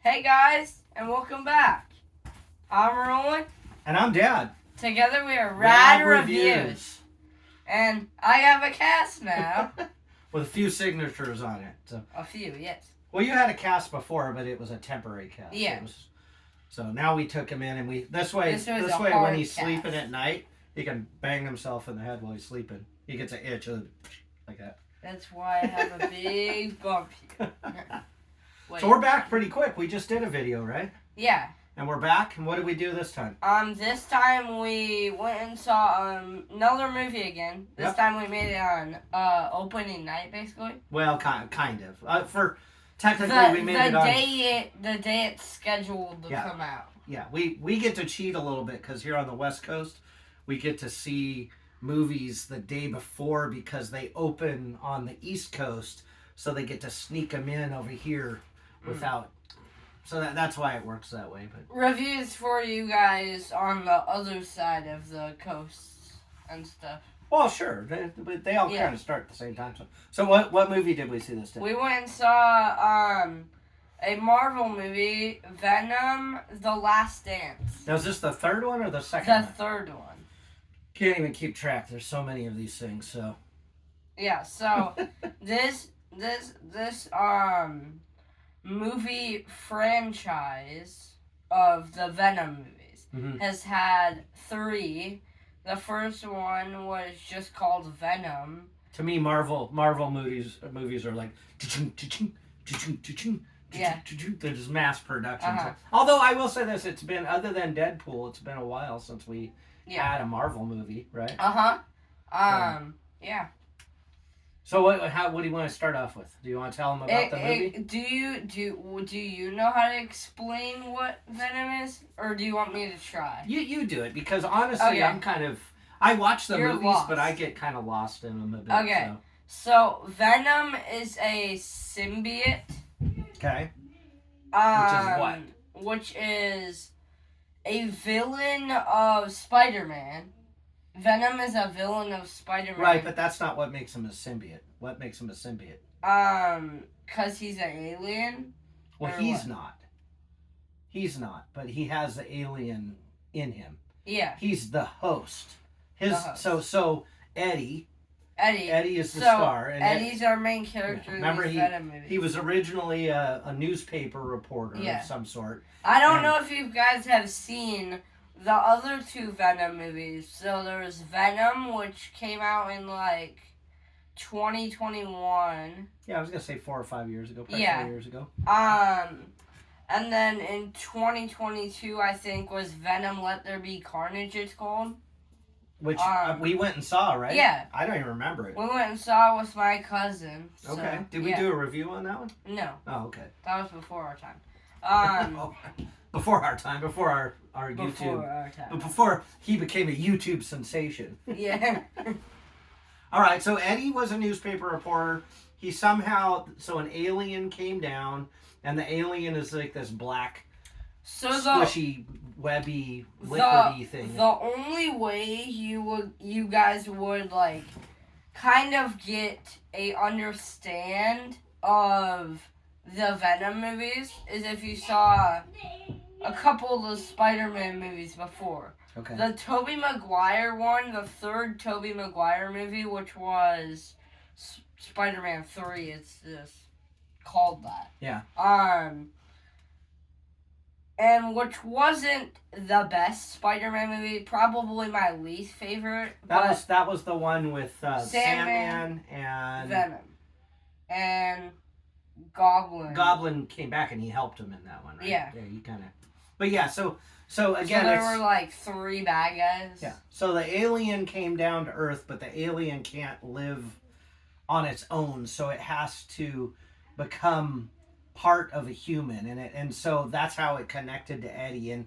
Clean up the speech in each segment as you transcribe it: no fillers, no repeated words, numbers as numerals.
Hey guys, and welcome back. I'm Roland. And I'm Dad. Together we are R.A.D Reviews. And I have a cast now. With a few signatures on it. So. A few, yes. Well, you had a cast before, but it was a temporary cast. Yeah. So now we took him in, and this way when he's sleeping at night, he can bang himself in the head while he's sleeping. He gets an itch like that. That's why I have a big bump here. So we're back pretty quick. We just did a video, right? Yeah. And we're back. And what did we do this time? This time we went and saw another movie again. This time we made it on opening night, basically. Well, kind of. Technically, we made it on the day it's scheduled to come out. Yeah, we get to cheat a little bit because here on the West Coast, we get to see movies the day before because they open on the East Coast, so they get to sneak them in over here without. So that's why it works that way. But reviews for you guys on the other side of the coast and stuff. Well, sure, but they all kind of start at the same time. So what movie did we see this day? We went and saw a Marvel movie, Venom: The Last Dance. Now, is this the third one or the second one? The third one. Can't even keep track. There's so many of these things. So yeah. So this movie franchise of the Venom movies has had 3. The first one was just called Venom. To me, Marvel movies are like they're just mass production. Although I will say this, it's been, other than Deadpool, it's been a while since we had a Marvel movie, right? Yeah. So what do you want to start off with? Do you want to tell them about the movie? Do you know how to explain what Venom is, or do you want me to try? You do it, because honestly, I watch the movies, lost. But I get kind of lost in them a bit. Okay, so Venom is a symbiote. Okay. Which is what? Which is a villain of Spider-Man. Venom is a villain of Spider-Man. Right, but that's not what makes him a symbiote. What makes him a symbiote? 'Cause he's an alien? Well, he's not. He's not, but he has the alien in him. Yeah. He's the host. So Eddie is the star. And Eddie's our main character in these Venom movies. He was originally a newspaper reporter of some sort. I don't know if you guys have seen the other 2 Venom movies. So there was Venom, which came out in 2021. Yeah, I was gonna say 4 or 5 years ago. Probably 4 years ago. And then in 2022, I think, was Venom: Let There Be Carnage. It's called. Which we went and saw, right? Yeah. I don't even remember it. We went and saw it with my cousin. So, okay. Did we do a review on that one? No. Oh, okay. That was before our time. Before our time, before our YouTube. Before our time. But before he became a YouTube sensation. Yeah. All right, so Eddie was a newspaper reporter. He so an alien came down, and the alien is like this black, squishy, webby, liquidy thing. The only way you guys would kind of get a understand of the Venom movies is if you saw a couple of the Spider-Man movies before. Okay. The Tobey Maguire one, the third Tobey Maguire movie, which was Spider-Man 3, it's just called that. Yeah. And which wasn't the best Spider-Man movie, probably my least favorite. That was the one with Sandman and Venom and Goblin. Goblin came back and he helped him in that one, right? Yeah. Yeah, he kind of. But yeah, so again, there were 3 bad guys. Yeah. So the alien came down to Earth, but the alien can't live on its own, so it has to become part of a human, and so that's how it connected to Eddie, and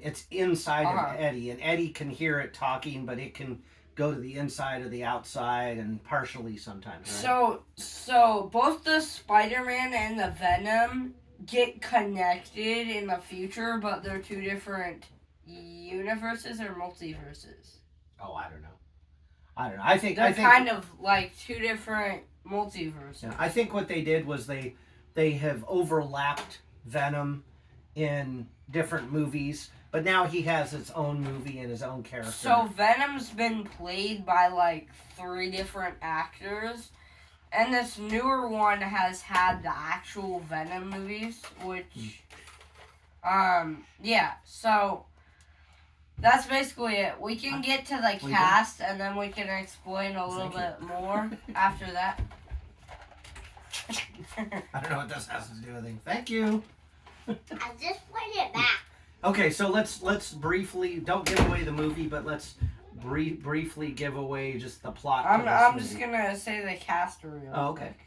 it's inside of Eddie, and Eddie can hear it talking, but it can go to the inside or the outside, and partially sometimes. Right? So both the Spider-Man and the Venom get connected in the future, but they're 2 different universes or multiverses. Oh, I don't know. I think they're kind of like 2 different multiverses. Yeah, I think what they did was they have overlapped Venom in different movies, but now he has his own movie and his own character. So Venom's been played by like 3 different actors, and this newer one has had the actual Venom movies, which, yeah. So that's basically it. We can get to the cast, and then we can explain a little bit more after that. I don't know what this has to do with anything. Thank you. I just put it back. Okay, so let's briefly, don't give away the movie, but let's briefly give away just the plot. I'm just gonna say the cast real quick.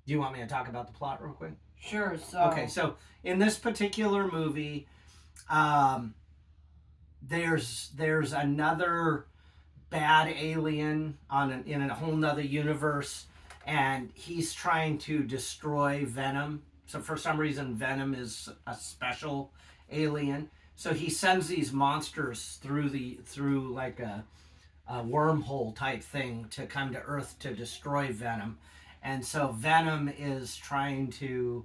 Do you want me to talk about the plot real quick? Sure. So okay, so in this particular movie, there's another bad alien in a whole nother universe, and he's trying to destroy Venom. So for some reason, Venom is a special alien. So he sends these monsters through like a wormhole type thing to come to Earth to destroy Venom. And so Venom is trying to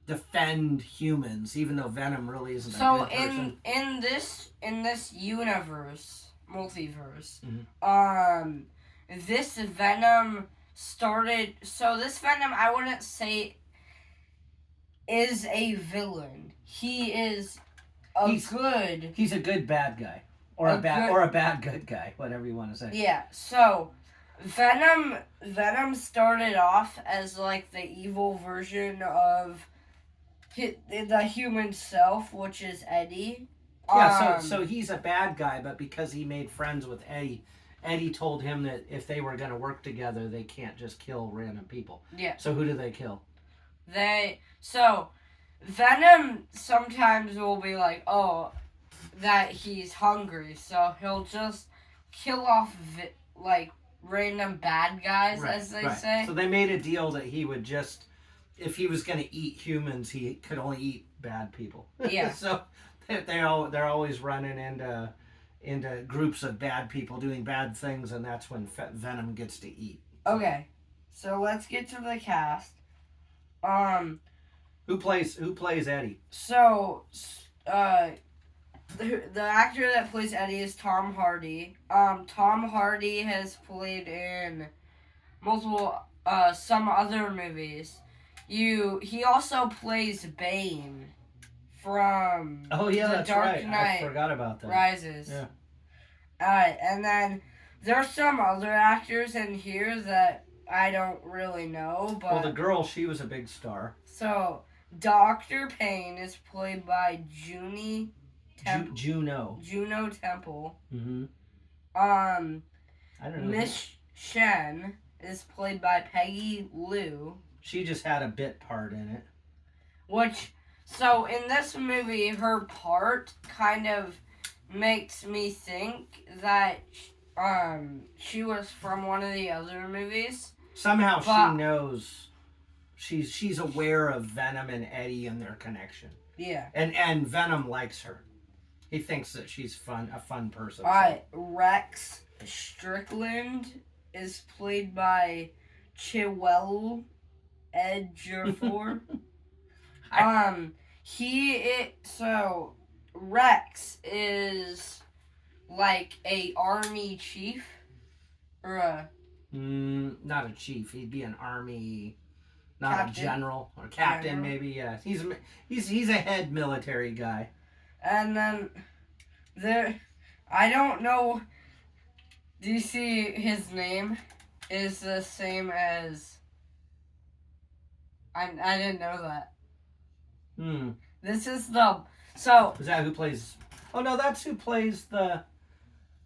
defend humans, even though Venom really isn't a good person. So in this universe, multiverse, this Venom started. So this Venom, I wouldn't say is a villain. He is He's a good bad guy, or a bad good guy, whatever you want to say. Yeah. So Venom started off as like the evil version of the human self, which is Eddie. Yeah. So he's a bad guy, but because he made friends with Eddie. Eddie told him that if they were going to work together, they can't just kill random people. Yeah. So who do they kill? Venom sometimes will be like, oh, that he's hungry, so he'll just kill off like random bad guys, as they say. So they made a deal that he would just, if he was going to eat humans, he could only eat bad people. Yeah. So they're always running into groups of bad people doing bad things, and that's when Venom gets to eat. Okay, so let's get to the cast. Who plays Eddie? So, the actor that plays Eddie is Tom Hardy. Tom Hardy has played in multiple some other movies. He also plays Bane from The Dark right. Knight I forgot about that. Rises. Yeah. Alright, and then there's some other actors in here that I don't really know, but well, the girl, she was a big star. So Dr. Payne is played by Juno Temple. Mm-hmm. I don't know. Miss Shen is played by Peggy Liu. She just had a bit part in it. So in this movie, her part kind of makes me think that she was from one of the other movies. Somehow she knows. She's aware of Venom and Eddie and their connection. Yeah. And Venom likes her. He thinks that she's a fun person. Alright, Rex Strickland is played by Chiwetel Ejiofor. So Rex is like a army chief or a not a chief. He'd be an army, not captain. A general or captain maybe. Yeah, he's a head military guy. And then I don't know. Do you see his name is the same as? I didn't know that. This is so. Is that who plays? Oh no, that's who plays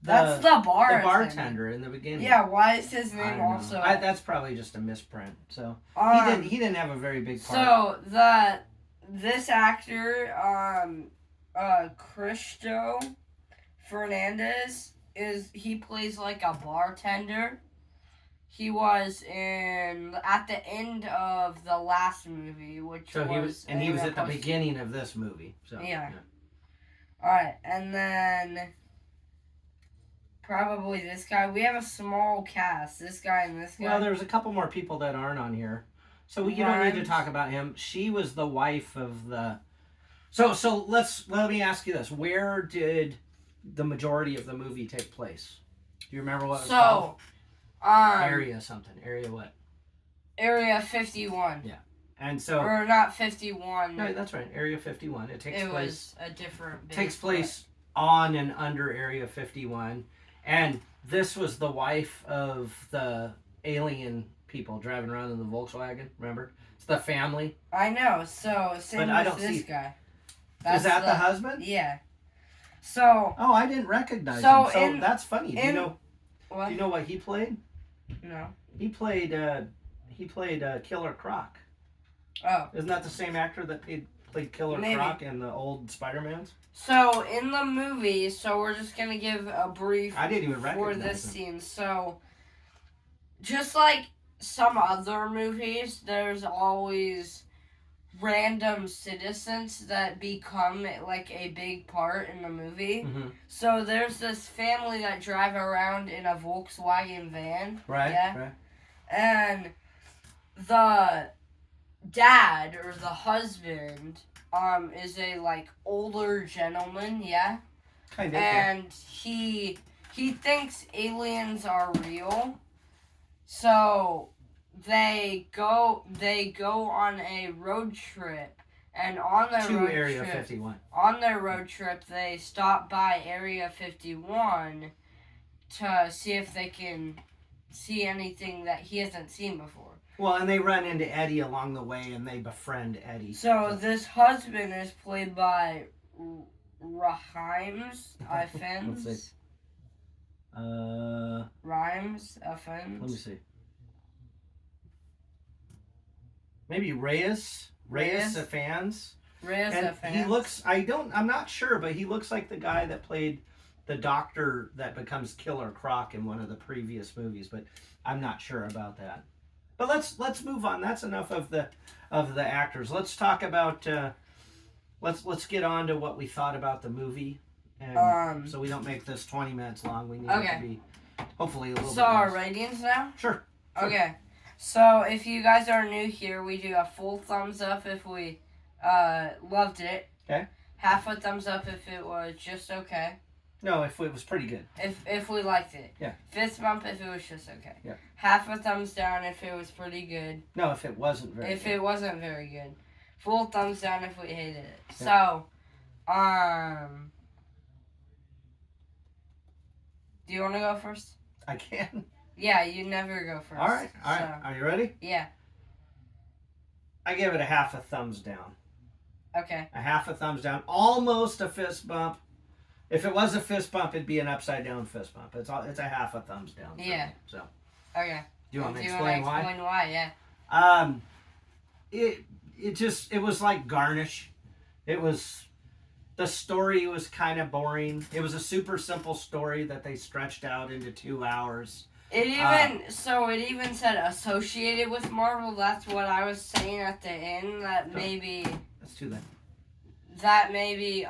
that's the bartender in the beginning. Yeah, why is his name also? That's probably just a misprint. So he didn't have a very big So part. this actor Cristo Fernandez he plays like a bartender. He was at the end of the last movie, he was at the beginning of this movie. So yeah. All right, and then probably this guy. We have a small cast. This guy and this guy. Well, there's a couple more people that aren't on here. So you don't need to Rhymes. talk about him. She was the wife of the. So let me ask you this: where did the majority of the movie take place? Do you remember what it was called? Area something. Area what? Area 51. Yeah. And so. Or not 51. No, that's right. Area 51. It takes place. Was a different. Takes place on and under Area 51, and this was the wife of the alien people driving around in the Volkswagen. Remember, it's the family. I know. So same with this guy. Is that the husband? Yeah. So. Oh, I didn't recognize him. So that's funny. Do you know? What? Do you know what he played? No. He played Killer Croc. Oh. Isn't that the same actor that played Killer Croc in the old Spider-Mans? So in the movie, so we're just gonna give a brief. I didn't even recognize for this him. scene. So, just like some other movies, there's always random citizens that become like a big part in the movie. Mm-hmm. So there's this family that drive around in a Volkswagen van. Right. Yeah. Right. And the dad or the husband is a like older gentleman, yeah. Kind of. And he thinks aliens are real. So they go on a road trip, and on their to road Area trip, 51. On their road trip, they stop by Area 51 to see if they can see anything that he hasn't seen before. Well, and they run into Eddie along the way, and they befriend Eddie. So this husband is played by Rhymes Effens. Let's see. Rhymes Effens. Let me see. Maybe Reyes Effens. Reyes And Effens. he looks. I'm not sure, but he looks like the guy that played the doctor that becomes Killer Croc in one of the previous movies, but I'm not sure about that. But let's move on. That's enough of the actors. Let's talk about. Let's get on to what we thought about the movie, and so we don't make this 20 minutes long. We need it to be hopefully a little. So our ratings now. Sure. Okay. So if you guys are new here, we do a full thumbs up if we loved it. Okay. Half a thumbs up if it was just okay. No, if it was pretty good. If we liked it. Yeah. Fist bump if it was just okay. Yeah. Half a thumbs down if it was pretty good. No, if it wasn't very If good. it wasn't very good. Full thumbs down if we hated it. Yeah. So, do you want to go first? I can. Yeah, you never go first. All right. So, Are you ready? yeah. I give it a half a thumbs down. Okay. A half a thumbs down. Almost a fist bump. If it was a fist bump, it'd be an upside down fist bump. It's a half a thumbs down. Yeah. Me, so. Okay. Do you want me to Do you explain wanna why? explain why? Yeah. It was like garnish. It was. The story was kind of boring. It was a super simple story that they stretched out into 2 hours. It even said associated with Marvel. That's what I was saying at the end. That maybe. That's too late. That maybe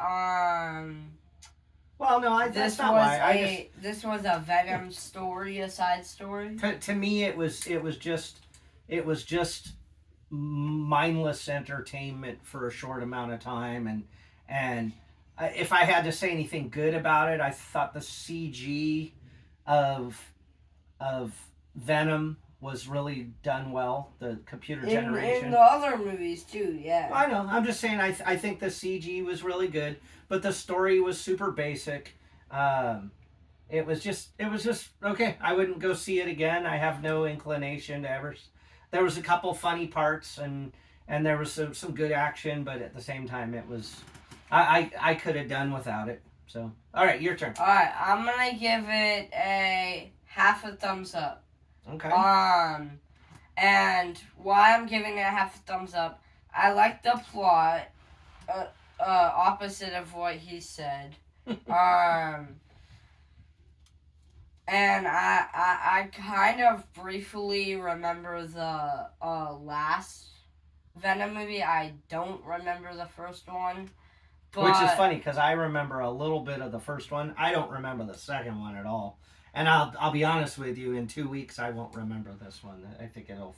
Well, no, that's not why. This was a Venom story, a side story. To me, it was just mindless entertainment for a short amount of time, and if I had to say anything good about it, I thought the CG of Venom was really done well. The computer generation in the other movies too, yeah. I know. I'm just saying. I think the CG was really good, but the story was super basic. It was just okay. I wouldn't go see it again. I have no inclination to ever. There was a couple funny parts and there was some good action, but at the same time, it was. I could have done without it. So, all right, your turn. All right, I'm gonna give it a half a thumbs up. Okay. And why I'm giving it a half a thumbs up, I like the plot. Opposite of what he said. And I kind of briefly remember the last Venom movie. I don't remember the first one. But which is funny because I remember a little bit of the first one. I don't remember the second one at all. And I'll be honest with you. In 2 weeks, I won't remember this one. I think it'll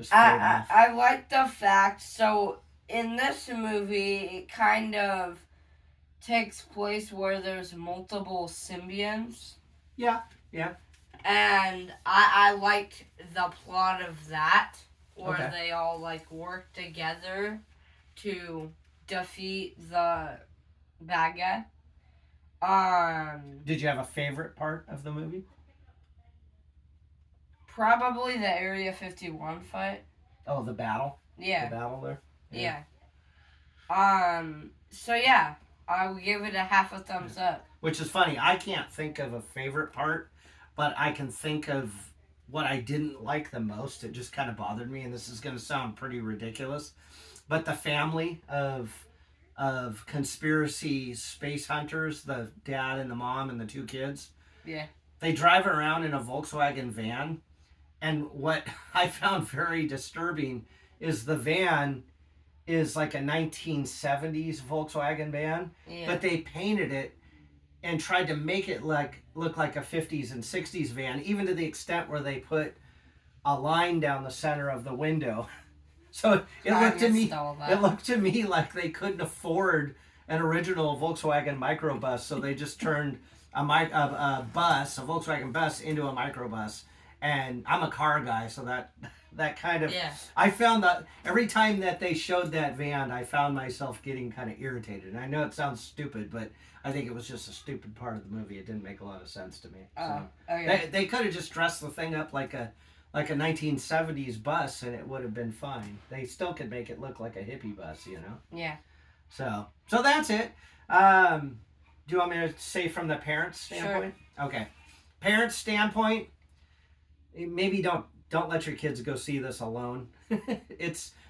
just fade off. I like the fact, so in this movie, it kind of takes place where there's multiple symbionts. Yeah. And I liked the plot of that, where Okay. they all, like, work together to defeat the bad guy. Did you have a favorite part of the movie? Probably the Area 51 fight. Oh, the battle? Yeah. The battle there? Yeah. So yeah, I would give it a half a thumbs up. Which is funny. I can't think of a favorite part, but I can think of what I didn't like the most. It just kind of bothered me, and this is going to sound pretty ridiculous, but the family of conspiracy space hunters, the dad and the mom and the two kids. Yeah. They drive around in a Volkswagen van, and what I found very disturbing is the van is like a 1970s Volkswagen van, Yeah. but they painted it and tried to make it look like a 50s and 60s van, even to the extent where they put a line down the center of the window. So it looked to me like they couldn't afford an original Volkswagen microbus, so they just turned a Volkswagen bus into a microbus. And I'm a car guy, so that kind of... Yeah. I found that every time that they showed that van, I found myself getting kind of irritated. And I know it sounds stupid, but I think it was just a stupid part of the movie. It didn't make a lot of sense to me. So okay. they could have just dressed the thing up like a 1970s bus, and it would have been fine. They still could make it look like a hippie bus, you know? Yeah. So that's it. Do you want me to say from the parents' standpoint? Sure. Okay. Parents' standpoint, maybe don't let your kids go see this alone.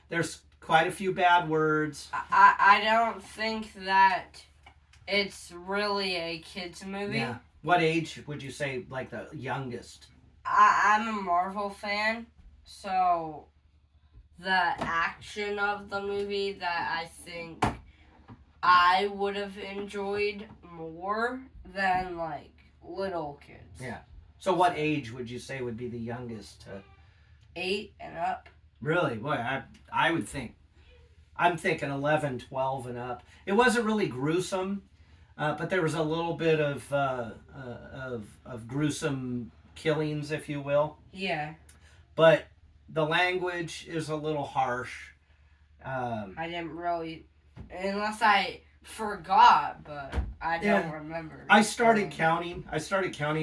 There's quite a few bad words. I don't think that it's really a kids movie. Yeah. What age would you say, like, the youngest? I'm a Marvel fan, so the action of the movie that I think I would have enjoyed more than, like, little kids. Yeah. So what age would you say would be the youngest? 8 and up. Really? Boy, I would think. I'm thinking 11, 12 and up. It wasn't really gruesome, but there was a little bit of gruesome killings, if you will. Yeah. But the language is a little harsh. I didn't really, unless I forgot, but I don't remember. I started counting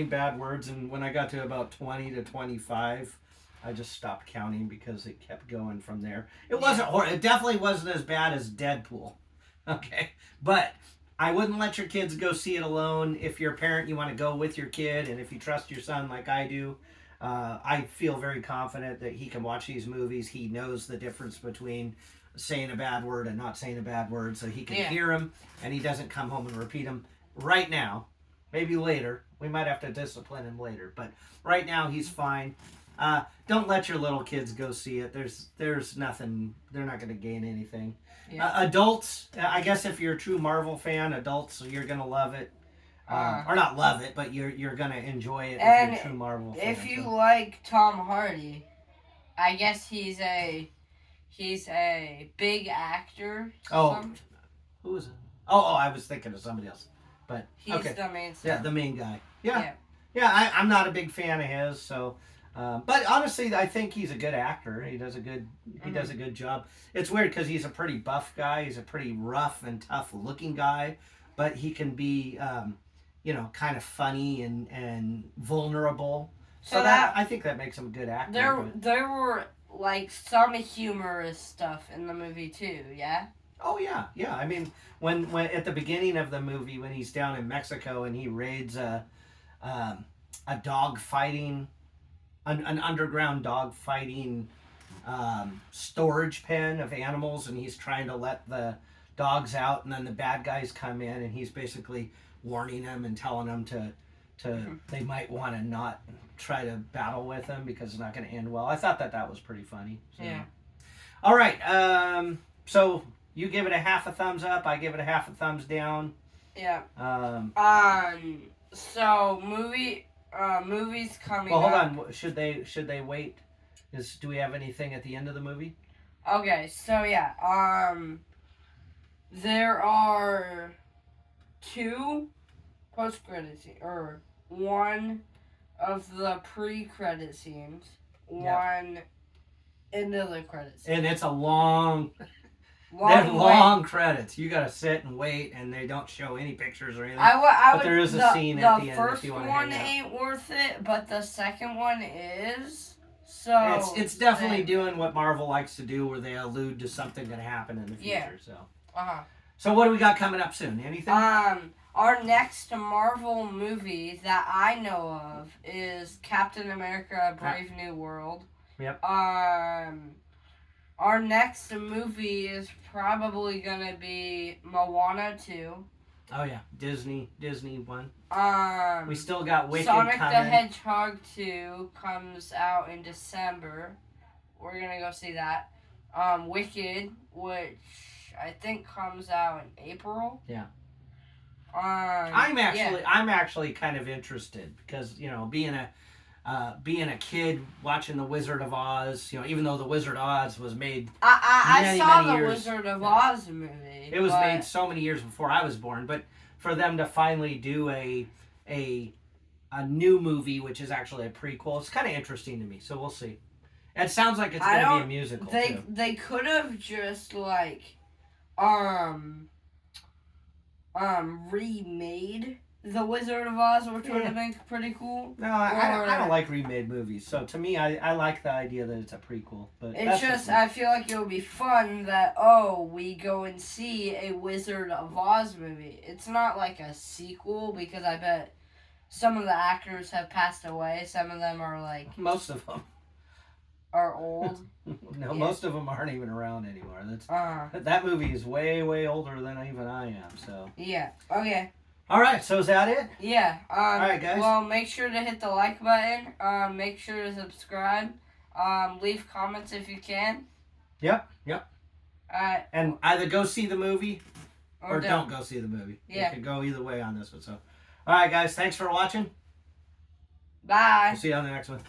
bad words, and when I got to about 20 to 25, I just stopped counting because it kept going from there. It wasn't it definitely wasn't as bad as Deadpool. Okay. But I wouldn't let your kids go see it alone. If you're a parent, you want to go with your kid, and if you trust your son like I do, I feel very confident that he can watch these movies. He knows the difference between saying a bad word and not saying a bad word, so he can hear them, and he doesn't come home and repeat them right now. Maybe later. We might have to discipline him later, but right now he's fine. Don't let your little kids go see it. There's nothing. They're not going to gain anything. Yeah. Adults, I guess if you're a true Marvel fan, adults, you're going to love it. Or not love it, but you're going to enjoy it if you're a true Marvel fan. If you like Tom Hardy, I guess he's a big actor. Who is it? Oh, I was thinking of somebody else. But he's the main star. Yeah, the main guy. Yeah. I'm not a big fan of his, so... but honestly, I think he's a good actor. He does a good job. It's weird because he's a pretty buff guy. He's a pretty rough and tough looking guy, but he can be, kind of funny and vulnerable. So that I think that makes him a good actor. There were like some humorous stuff in the movie too. Yeah. Oh yeah. I mean, when at the beginning of the movie, when he's down in Mexico and he raids a dog fighting. An underground dog fighting storage pen of animals, and he's trying to let the dogs out, and then the bad guys come in, and he's basically warning them and telling them to they might want to not try to battle with him because it's not going to end well. I thought that was pretty funny. So. Yeah. All right. So you give it a half a thumbs up. I give it a half a thumbs down. Yeah. So movies coming. Well, hold on. Should they wait Do we have anything at the end of the movie? Okay, so yeah, there are 2 post-credit scenes, or one of the pre-credit scenes, one into the credit scene. And it's a long Long long credits. You gotta sit and wait, and they don't show any pictures or anything. But there is a scene at the end if first you want to one hang out. ain't worth it, but the second one is. So It's definitely doing what Marvel likes to do, where they allude to something going to happen in the future. Yeah. So what do we got coming up soon? Anything? Our next Marvel movie that I know of is Captain America: Brave New World. Yep. Our next movie is probably gonna be Moana 2. Oh yeah, Disney one. We still got Wicked Sonic coming. the Hedgehog 2 comes out in December. We're gonna go see that. Wicked, which I think comes out in April. Yeah. I'm actually kind of interested because being a kid watching The Wizard of Oz, even though The Wizard of Oz was made I saw the years, Wizard of Oz movie. It was made so many years before I was born, but for them to finally do a new movie, which is actually a prequel, it's kind of interesting to me. So we'll see. It sounds like it's going to be a musical too. They could have just remade The Wizard of Oz, which would have been pretty cool. No, I don't like remade movies. So to me, I like the idea that it's a prequel. But it's just, I feel like it would be fun that, we go and see a Wizard of Oz movie. It's not like a sequel, because I bet some of the actors have passed away. Some of them are most of them are old. No, most of them aren't even around anymore. That movie is way, way older than even I am. So yeah. Okay. All right, so is that it? Yeah. All right, guys. Well, make sure to hit the like button. Make sure to subscribe. Leave comments if you can. Yep. Alright. And either go see the movie or don't go see the movie. Yeah. You can go either way on this one. So, all right, guys. Thanks for watching. Bye. We'll see you on the next one.